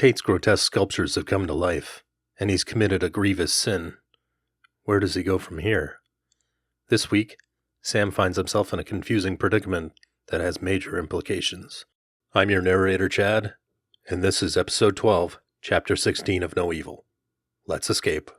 Tate's grotesque sculptures have come to life, and he's committed a grievous sin. Where does he go from here? This week, Sam finds himself in a confusing predicament that has major implications. I'm your narrator, Chad, and this is Episode 12, Chapter 16 of No Evil. Let's escape.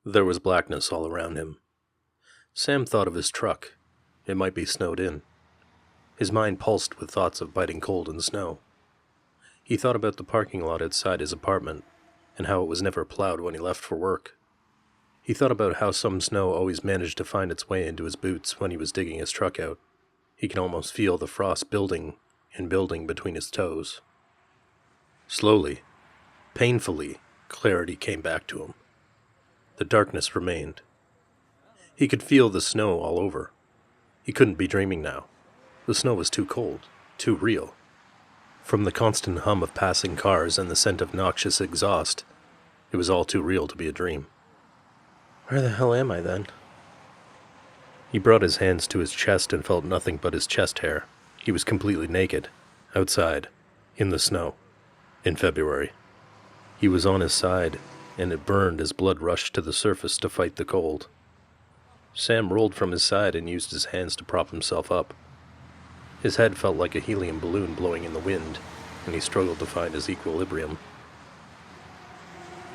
There was blackness all around him. Sam thought of his truck. It might be snowed in. His mind pulsed with thoughts of biting cold and snow. He thought about the parking lot outside his apartment, and how it was never plowed when he left for work. He thought about how some snow always managed to find its way into his boots when he was digging his truck out. He could almost feel the frost building and building between his toes. Slowly, painfully, clarity came back to him. The darkness remained. He could feel the snow all over. He couldn't be dreaming now. The snow was too cold, too real. From the constant hum of passing cars and the scent of noxious exhaust, it was all too real to be a dream. Where the hell am I then? He brought his hands to his chest and felt nothing but his chest hair. He was completely naked, outside, in the snow, in February. He was on his side, and it burned as blood rushed to the surface to fight the cold. Sam rolled from his side and used his hands to prop himself up. His head felt like a helium balloon blowing in the wind, and he struggled to find his equilibrium.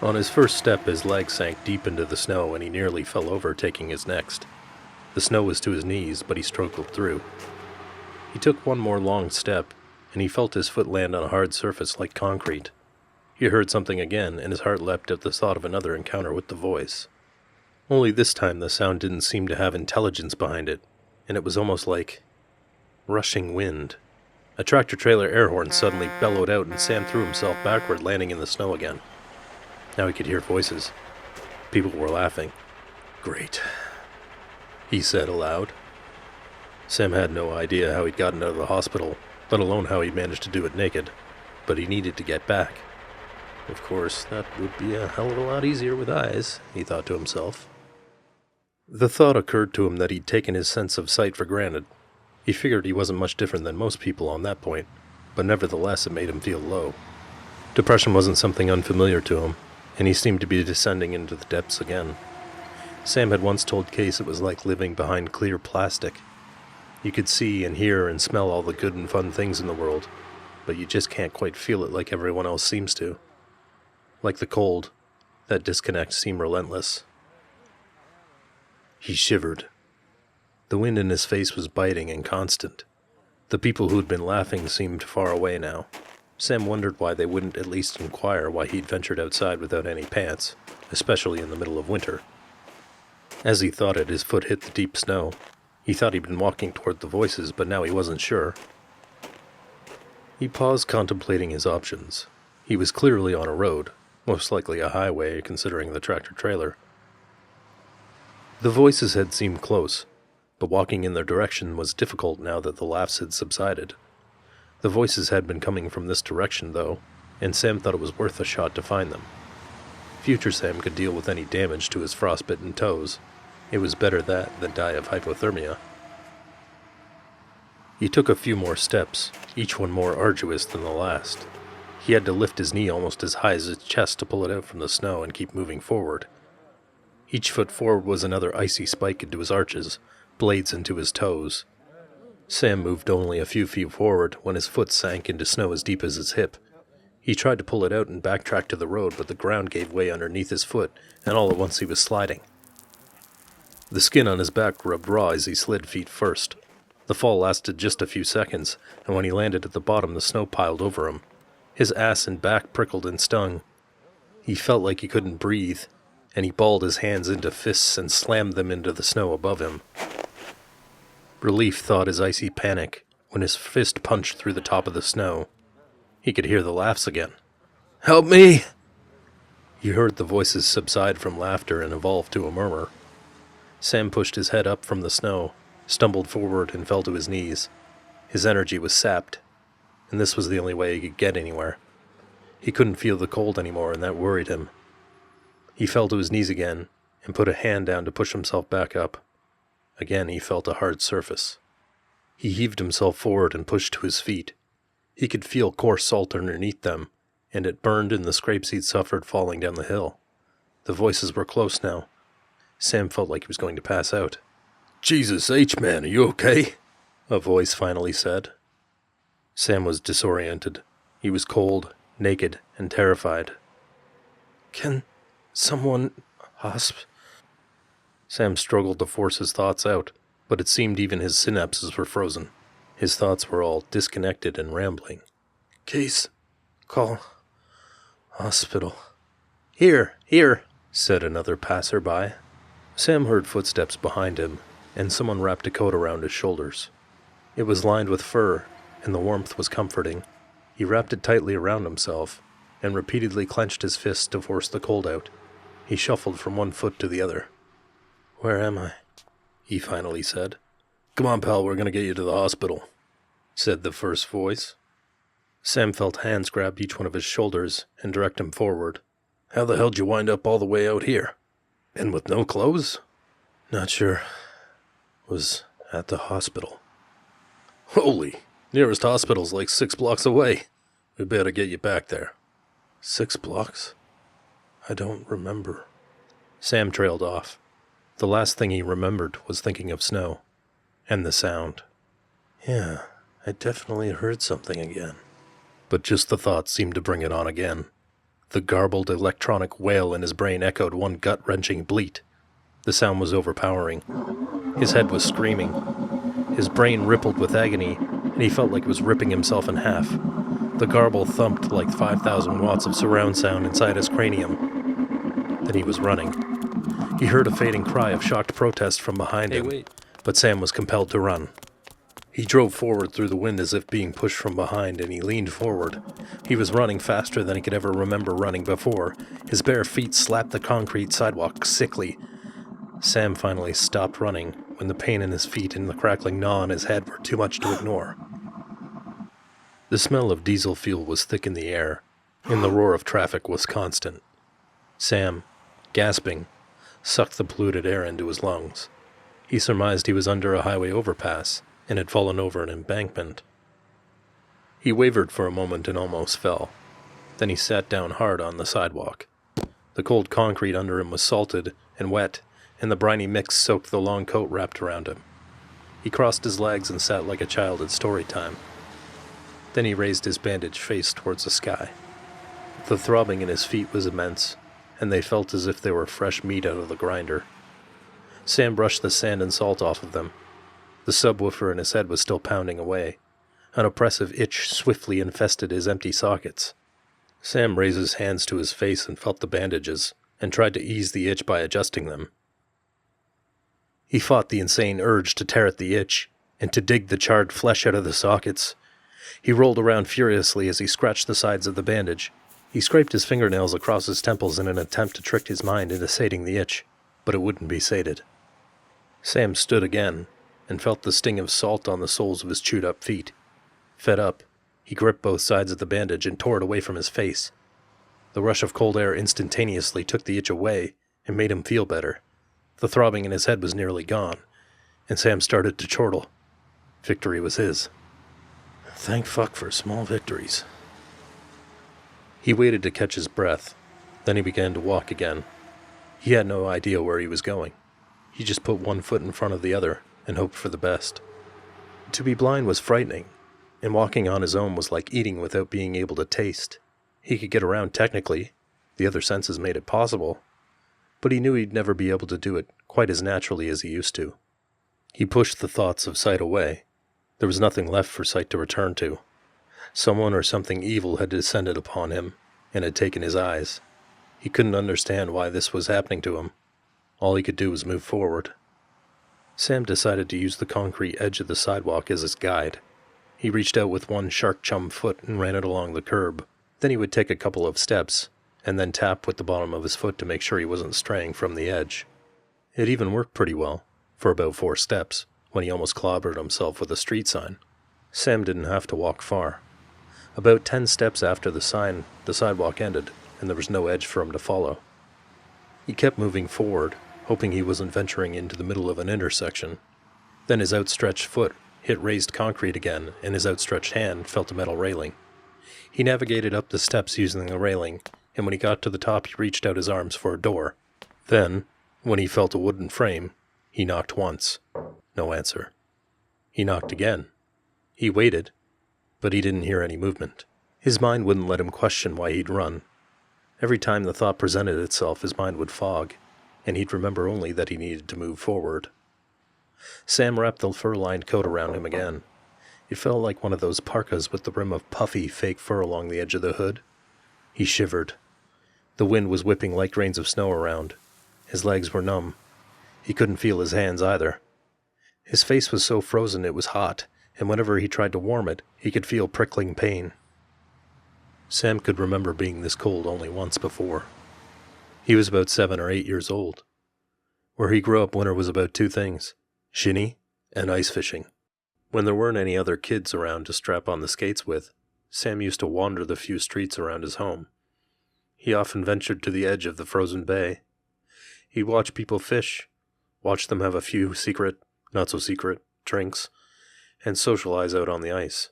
On his first step, his leg sank deep into the snow, and he nearly fell over, taking his next. The snow was to his knees, but he struggled through. He took one more long step, and he felt his foot land on a hard surface like concrete. He heard something again, and his heart leapt at the thought of another encounter with the voice. Only this time the sound didn't seem to have intelligence behind it, and it was almost like rushing wind. A tractor-trailer air horn suddenly bellowed out, and Sam threw himself backward, landing in the snow again. Now he could hear voices. People were laughing. Great, he said aloud. Sam had no idea how he'd gotten out of the hospital, let alone how he'd managed to do it naked, but he needed to get back. Of course, that would be a hell of a lot easier with eyes, he thought to himself. The thought occurred to him that he'd taken his sense of sight for granted. He figured he wasn't much different than most people on that point, but nevertheless it made him feel low. Depression wasn't something unfamiliar to him, and he seemed to be descending into the depths again. Sam had once told Case it was like living behind clear plastic. You could see and hear and smell all the good and fun things in the world, but you just can't quite feel it like everyone else seems to. Like the cold, that disconnect seemed relentless. He shivered. The wind in his face was biting and constant. The people who'd been laughing seemed far away now. Sam wondered why they wouldn't at least inquire why he'd ventured outside without any pants, especially in the middle of winter. As he thought it, his foot hit the deep snow. He thought he'd been walking toward the voices, but now he wasn't sure. He paused, contemplating his options. He was clearly on a road, most likely a highway considering the tractor-trailer. The voices had seemed close, but walking in their direction was difficult now that the laughs had subsided. The voices had been coming from this direction, though, and Sam thought it was worth a shot to find them. Future Sam could deal with any damage to his frostbitten toes. It was better that than die of hypothermia. He took a few more steps, each one more arduous than the last. He had to lift his knee almost as high as his chest to pull it out from the snow and keep moving forward. Each foot forward was another icy spike into his arches, blades into his toes. Sam moved only a few feet forward when his foot sank into snow as deep as his hip. He tried to pull it out and backtrack to the road, but the ground gave way underneath his foot, and all at once he was sliding. The skin on his back rubbed raw as he slid feet first. The fall lasted just a few seconds, and when he landed at the bottom, the snow piled over him. His ass and back prickled and stung. He felt like he couldn't breathe, and he balled his hands into fists and slammed them into the snow above him. Relief thawed his icy panic when his fist punched through the top of the snow. He could hear the laughs again. "Help me!" He heard the voices subside from laughter and evolve to a murmur. Sam pushed his head up from the snow, stumbled forward, and fell to his knees. His energy was sapped, and this was the only way he could get anywhere. He couldn't feel the cold anymore, and that worried him. He fell to his knees again and put a hand down to push himself back up. Again he felt a hard surface. He heaved himself forward and pushed to his feet. He could feel coarse salt underneath them, and it burned in the scrapes he'd suffered falling down the hill. The voices were close now. Sam felt like he was going to pass out. "Jesus H, man, are you okay?" a voice finally said. Sam was disoriented. He was cold, naked, and terrified. "Can someone Sam struggled to force his thoughts out, but it seemed even his synapses were frozen. His thoughts were all disconnected and rambling. "Case, call, hospital." Here," said another passerby. Sam heard footsteps behind him, and someone wrapped a coat around his shoulders. It was lined with fur, and the warmth was comforting. He wrapped it tightly around himself, and repeatedly clenched his fists to force the cold out. He shuffled from one foot to the other. "Where am I?" he finally said. "Come on, pal, we're going to get you to the hospital," said the first voice. Sam felt hands grab each one of his shoulders and direct him forward. "How the hell'd you wind up all the way out here? And with no clothes?" "Not sure. Was at the hospital." "Holy, nearest hospital's like 6 blocks away. We better get you back there." 6 blocks? I don't remember." Sam trailed off. The last thing he remembered was thinking of snow. And the sound. "Yeah, I definitely heard something again." But just the thought seemed to bring it on again. The garbled electronic wail in his brain echoed one gut-wrenching bleat. The sound was overpowering. His head was screaming. His brain rippled with agony, and he felt like it was ripping himself in half. The garble thumped like 5,000 watts of surround sound inside his cranium. Then he was running. He heard a fading cry of shocked protest from behind him. Wait. But Sam was compelled to run. He drove forward through the wind as if being pushed from behind, and he leaned forward. He was running faster than he could ever remember running before. His bare feet slapped the concrete sidewalk sickly. Sam finally stopped running when the pain in his feet and the crackling gnaw in his head were too much to ignore. The smell of diesel fuel was thick in the air, and the roar of traffic was constant. Sam, gasping, sucked the polluted air into his lungs. He surmised he was under a highway overpass and had fallen over an embankment. He wavered for a moment and almost fell. Then he sat down hard on the sidewalk. The cold concrete under him was salted and wet, and the briny mix soaked the long coat wrapped around him. He crossed his legs and sat like a child at story time. Then he raised his bandaged face towards the sky. The throbbing in his feet was immense, and they felt as if they were fresh meat out of the grinder. Sam brushed the sand and salt off of them. The subwoofer in his head was still pounding away. An oppressive itch swiftly infested his empty sockets. Sam raised his hands to his face and felt the bandages, and tried to ease the itch by adjusting them. He fought the insane urge to tear at the itch, and to dig the charred flesh out of the sockets. He rolled around furiously as he scratched the sides of the bandage. He scraped his fingernails across his temples in an attempt to trick his mind into sating the itch, but it wouldn't be sated. Sam stood again, and felt the sting of salt on the soles of his chewed-up feet. Fed up, he gripped both sides of the bandage and tore it away from his face. The rush of cold air instantaneously took the itch away and made him feel better. The throbbing in his head was nearly gone, and Sam started to chortle. Victory was his. Thank fuck for small victories. He waited to catch his breath. Then he began to walk again. He had no idea where he was going. He just put one foot in front of the other and hoped for the best. To be blind was frightening, and walking on his own was like eating without being able to taste. He could get around technically. The other senses made it possible. But he knew he'd never be able to do it quite as naturally as he used to. He pushed the thoughts of sight away. There was nothing left for sight to return to. Someone or something evil had descended upon him and had taken his eyes. He couldn't understand why this was happening to him. All he could do was move forward. Sam decided to use the concrete edge of the sidewalk as his guide. He reached out with one shark-chum foot and ran it along the curb. Then he would take a couple of steps, and then tap with the bottom of his foot to make sure he wasn't straying from the edge. It even worked pretty well, for about 4 steps, when he almost clobbered himself with a street sign. Sam didn't have to walk far. About 10 steps after the sign, the sidewalk ended, and there was no edge for him to follow. He kept moving forward, hoping he wasn't venturing into the middle of an intersection. Then his outstretched foot hit raised concrete again, and his outstretched hand felt a metal railing. He navigated up the steps using the railing, and when he got to the top he reached out his arms for a door. Then, when he felt a wooden frame, he knocked once. No answer. He knocked again. He waited, but he didn't hear any movement. His mind wouldn't let him question why he'd run. Every time the thought presented itself, his mind would fog, and he'd remember only that he needed to move forward. Sam wrapped the fur-lined coat around him again. It felt like one of those parkas with the rim of puffy, fake fur along the edge of the hood. He shivered. The wind was whipping light grains of snow around. His legs were numb. He couldn't feel his hands either. His face was so frozen it was hot, and whenever he tried to warm it, he could feel prickling pain. Sam could remember being this cold only once before. He was about 7 or 8 years old. Where he grew up, winter was about 2 things: shinny and ice fishing. When there weren't any other kids around to strap on the skates with, Sam used to wander the few streets around his home. He often ventured to the edge of the frozen bay. He'd watch people fish, watch them have a few secret, not-so-secret, drinks, and socialize out on the ice.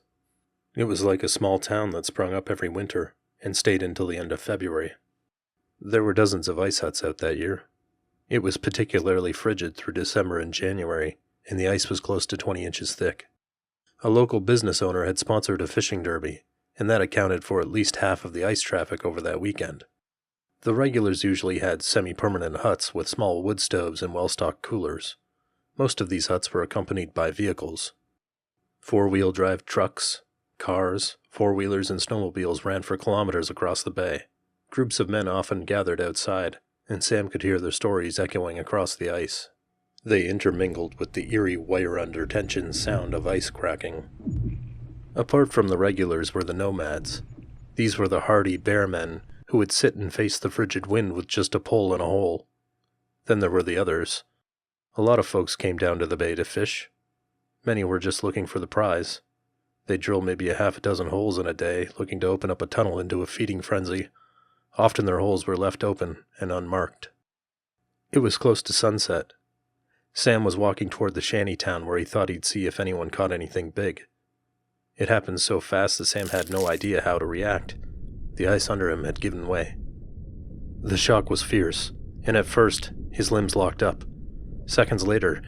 It was like a small town that sprung up every winter and stayed until the end of February. There were dozens of ice huts out that year. It was particularly frigid through December and January, and the ice was close to 20 inches thick. A local business owner had sponsored a fishing derby, and that accounted for at least half of the ice traffic over that weekend. The regulars usually had semi-permanent huts with small wood stoves and well-stocked coolers. Most of these huts were accompanied by vehicles. 4-wheel drive trucks, cars, 4-wheelers, and snowmobiles ran for kilometers across the bay. Groups of men often gathered outside, and Sam could hear their stories echoing across the ice. They intermingled with the eerie wire-under-tension sound of ice cracking. Apart from the regulars were the nomads. These were the hardy bear men who would sit and face the frigid wind with just a pole and a hole. Then there were the others. A lot of folks came down to the bay to fish. Many were just looking for the prize. They'd drill maybe a half a dozen holes in a day, looking to open up a tunnel into a feeding frenzy. Often their holes were left open and unmarked. It was close to sunset. Sam was walking toward the shanty town where he thought he'd see if anyone caught anything big. It happened so fast that Sam had no idea how to react. The ice under him had given way. The shock was fierce, and at first, his limbs locked up. Seconds later,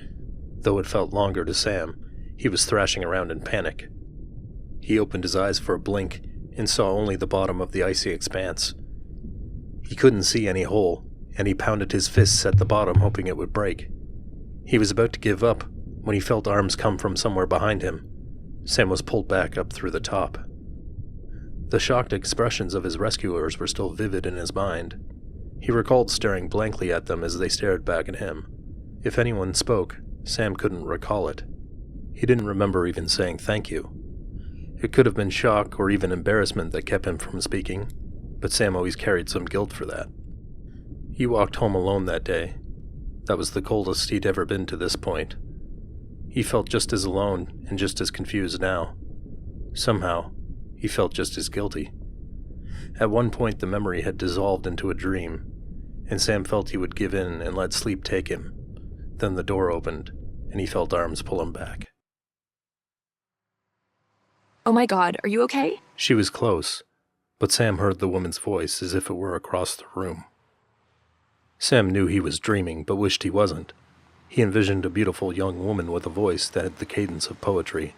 though it felt longer to Sam, he was thrashing around in panic. He opened his eyes for a blink and saw only the bottom of the icy expanse. He couldn't see any hole, and he pounded his fists at the bottom, hoping it would break. He was about to give up when he felt arms come from somewhere behind him. Sam was pulled back up through the top. The shocked expressions of his rescuers were still vivid in his mind. He recalled staring blankly at them as they stared back at him. If anyone spoke, Sam couldn't recall it. He didn't remember even saying thank you. It could have been shock or even embarrassment that kept him from speaking, but Sam always carried some guilt for that. He walked home alone that day. That was the coldest he'd ever been to this point. He felt just as alone and just as confused now. Somehow, he felt just as guilty. At one point, the memory had dissolved into a dream, and Sam felt he would give in and let sleep take him. Then the door opened, and he felt arms pull him back. Oh my God, are you okay? She was close, but Sam heard the woman's voice as if it were across the room. Sam knew he was dreaming, but wished he wasn't. He envisioned a beautiful young woman with a voice that had the cadence of poetry.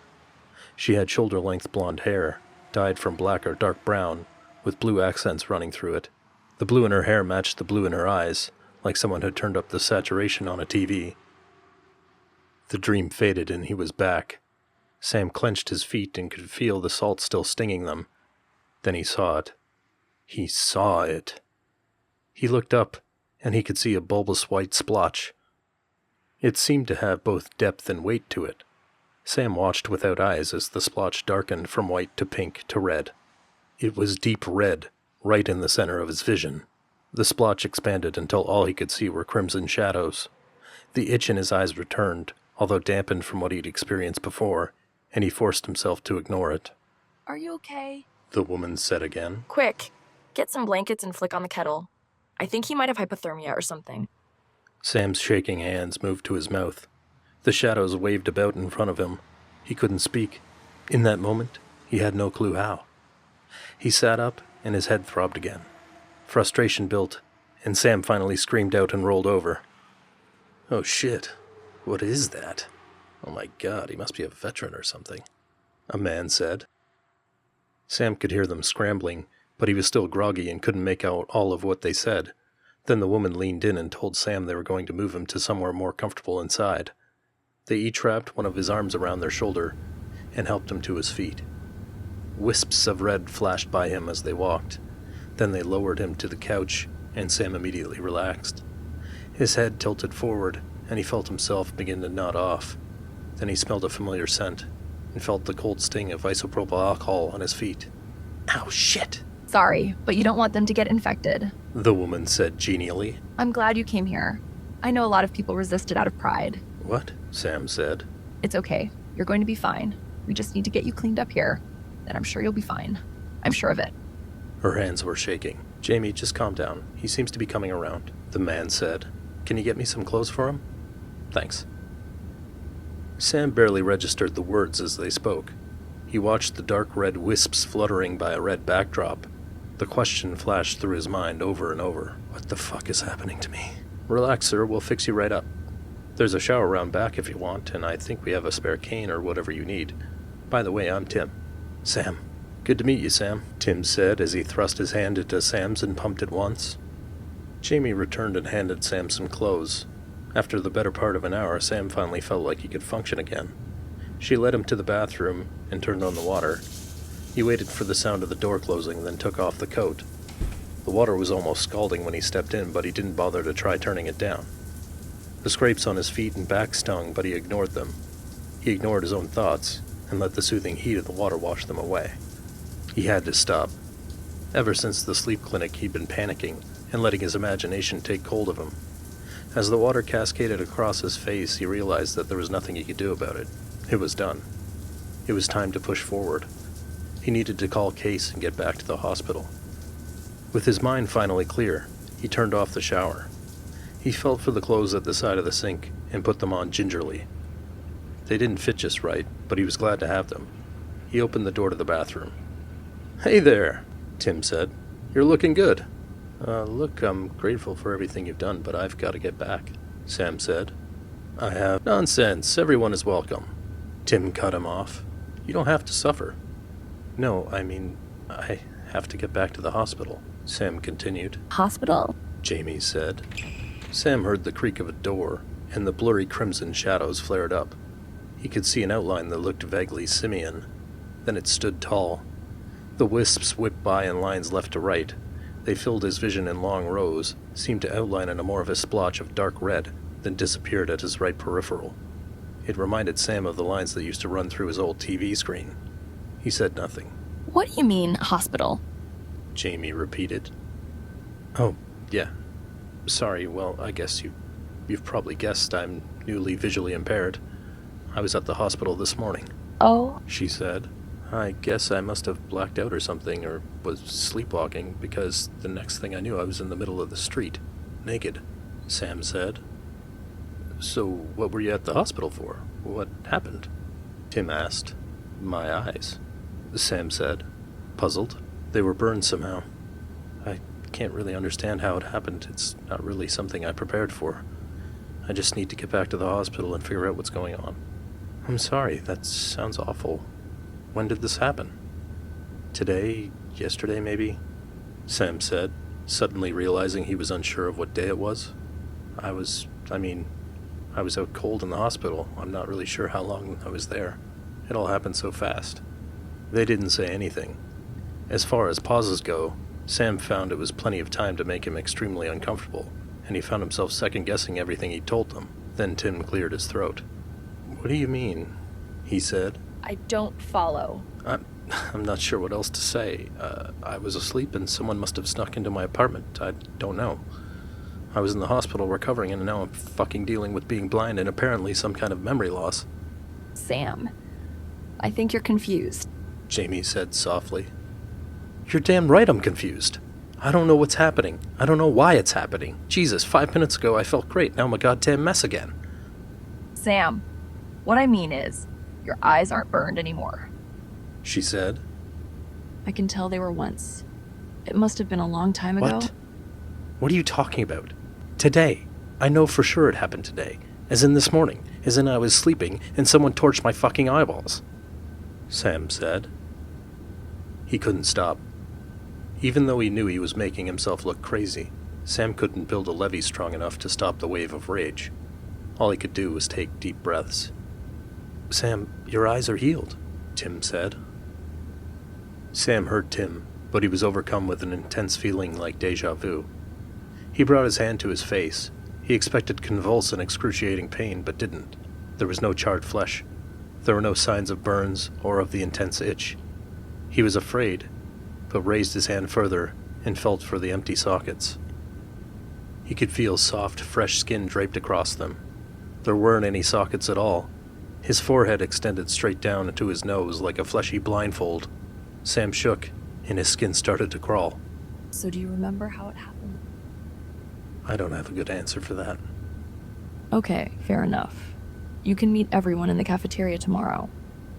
She had shoulder-length blonde hair, dyed from black or dark brown, with blue accents running through it. The blue in her hair matched the blue in her eyes, like someone had turned up the saturation on a TV. The dream faded and he was back. Sam clenched his feet and could feel the salt still stinging them. Then he saw it. He saw it. He looked up, and he could see a bulbous white splotch. It seemed to have both depth and weight to it. Sam watched without eyes as the splotch darkened from white to pink to red. It was deep red, right in the center of his vision. The splotch expanded until all he could see were crimson shadows. The itch in his eyes returned, although dampened from what he'd experienced before, and he forced himself to ignore it. Are you okay? The woman said again. Quick, get some blankets and flick on the kettle. I think he might have hypothermia or something. Sam's shaking hands moved to his mouth. The shadows waved about in front of him. He couldn't speak. In that moment, he had no clue how. He sat up, and his head throbbed again. Frustration built, and Sam finally screamed out and rolled over. Oh shit, what is that? Oh my god, he must be a veteran or something, a man said. Sam could hear them scrambling, but he was still groggy and couldn't make out all of what they said. Then the woman leaned in and told Sam they were going to move him to somewhere more comfortable inside. They each wrapped one of his arms around their shoulder and helped him to his feet. Wisps of red flashed by him as they walked. Then they lowered him to the couch, and Sam immediately relaxed. His head tilted forward, and he felt himself begin to nod off. Then he smelled a familiar scent, and felt the cold sting of isopropyl alcohol on his feet. Ow, shit! Sorry, but you don't want them to get infected. The woman said genially. I'm glad you came here. I know a lot of people resisted out of pride. What? Sam said. It's okay. You're going to be fine. We just need to get you cleaned up here. Then I'm sure you'll be fine. I'm sure of it. Her hands were shaking. Jamie, just calm down. He seems to be coming around, the man said. Can you get me some clothes for him? Thanks. Sam barely registered the words as they spoke. He watched the dark red wisps fluttering by a red backdrop. The question flashed through his mind over and over. What the fuck is happening to me? Relax, sir. We'll fix you right up. There's a shower around back if you want, and I think we have a spare cane or whatever you need. By the way, I'm Tim. Sam. Good to meet you, Sam, Tim said as he thrust his hand into Sam's and pumped it once. Jamie returned and handed Sam some clothes. After the better part of an hour, Sam finally felt like he could function again. She led him to the bathroom and turned on the water. He waited for the sound of the door closing, then took off the coat. The water was almost scalding when he stepped in, but he didn't bother to try turning it down. The scrapes on his feet and back stung, but he ignored them. He ignored his own thoughts and let the soothing heat of the water wash them away. He had to stop. Ever since the sleep clinic, he'd been panicking and letting his imagination take hold of him. As the water cascaded across his face, he realized that there was nothing he could do about it. It was done. It was time to push forward. He needed to call Case and get back to the hospital. With his mind finally clear, he turned off the shower. He felt for the clothes at the side of the sink and put them on gingerly. They didn't fit just right, but he was glad to have them. He opened the door to the bathroom. Hey there, Tim said. You're looking good. Look, I'm grateful for everything you've done, but I've got to get back, Sam said. I have... Nonsense, everyone is welcome. Tim cut him off. You don't have to suffer. No, I mean, I have to get back to the hospital, Sam continued. Hospital? Jamie said. Sam heard the creak of a door, and the blurry crimson shadows flared up. He could see an outline that looked vaguely simian. Then it stood tall. The wisps whipped by in lines left to right. They filled his vision in long rows, seemed to outline an amorphous splotch of dark red, then disappeared at his right peripheral. It reminded Sam of the lines that used to run through his old TV screen. He said nothing. What do you mean, hospital? Jamie repeated. Oh, yeah. Sorry, well, I guess you've probably guessed I'm newly visually impaired. I was at the hospital this morning. Oh? She said. I guess I must have blacked out or something, or was sleepwalking, because the next thing I knew I was in the middle of the street, naked, Sam said. So what were you at the hospital for? What happened? Tim asked. My eyes, Sam said, puzzled. They were burned somehow. I can't really understand how it happened. It's not really something I prepared for. I just need to get back to the hospital and figure out what's going on. I'm sorry, that sounds awful. When did this happen? Today? Yesterday, maybe? Sam said, suddenly realizing he was unsure of what day it was. I was out cold in the hospital. I'm not really sure how long I was there. It all happened so fast. They didn't say anything. As far as pauses go, Sam found it was plenty of time to make him extremely uncomfortable, and he found himself second-guessing everything he told them. Then Tim cleared his throat. What do you mean? He said. I don't follow. I'm not sure what else to say. I was asleep and someone must have snuck into my apartment. I don't know. I was in the hospital recovering and now I'm fucking dealing with being blind and apparently some kind of memory loss. Sam, I think you're confused. Jamie said softly. You're damn right I'm confused. I don't know what's happening. I don't know why it's happening. Jesus, 5 minutes ago I felt great. Now I'm a goddamn mess again. Sam, what I mean is, your eyes aren't burned anymore. She said. I can tell they were once. It must have been a long time ago. What? What are you talking about? Today. I know for sure it happened today. As in this morning. As in I was sleeping and someone torched my fucking eyeballs. Sam said. He couldn't stop. Even though he knew he was making himself look crazy, Sam couldn't build a levee strong enough to stop the wave of rage. All he could do was take deep breaths. Sam, your eyes are healed, Tim said. Sam heard Tim, but he was overcome with an intense feeling like deja vu. He brought his hand to his face. He expected convulsive and excruciating pain, but didn't. There was no charred flesh. There were no signs of burns or of the intense itch. He was afraid, but raised his hand further and felt for the empty sockets. He could feel soft, fresh skin draped across them. There weren't any sockets at all. His forehead extended straight down into his nose like a fleshy blindfold. Sam shook, and his skin started to crawl. So do you remember how it happened? I don't have a good answer for that. Okay, fair enough. You can meet everyone in the cafeteria tomorrow.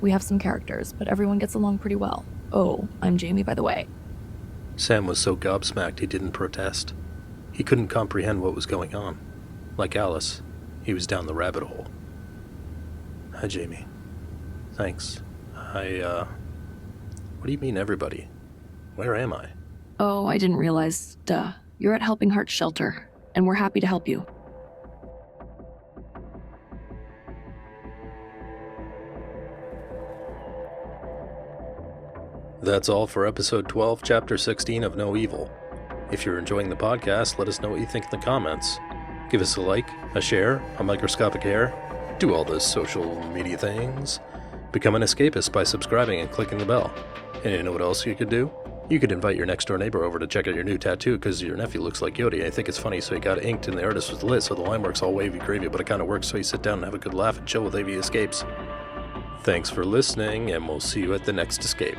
We have some characters, but everyone gets along pretty well. Oh, I'm Jamie, by the way. Sam was so gobsmacked he didn't protest. He couldn't comprehend what was going on. Like Alice, he was down the rabbit hole. Hi, Jamie. Thanks. What do you mean, everybody? Where am I? Oh, I didn't realize. Duh. You're at Helping Hearts Shelter, and we're happy to help you. That's all for episode 12, chapter 16 of No Evil. If you're enjoying the podcast, let us know what you think in the comments. Give us a like, a share, a microscopic hair. Do all those social media things. Become an escapist by subscribing and clicking the bell. And you know what else you could do? You could invite your next door neighbor over to check out your new tattoo because your nephew looks like Yoda. I think it's funny, so he got it inked and the artist was lit, so the line works all wavy gravy, but it kind of works so you sit down and have a good laugh and chill with AV Escapes. Thanks for listening, and we'll see you at the next escape.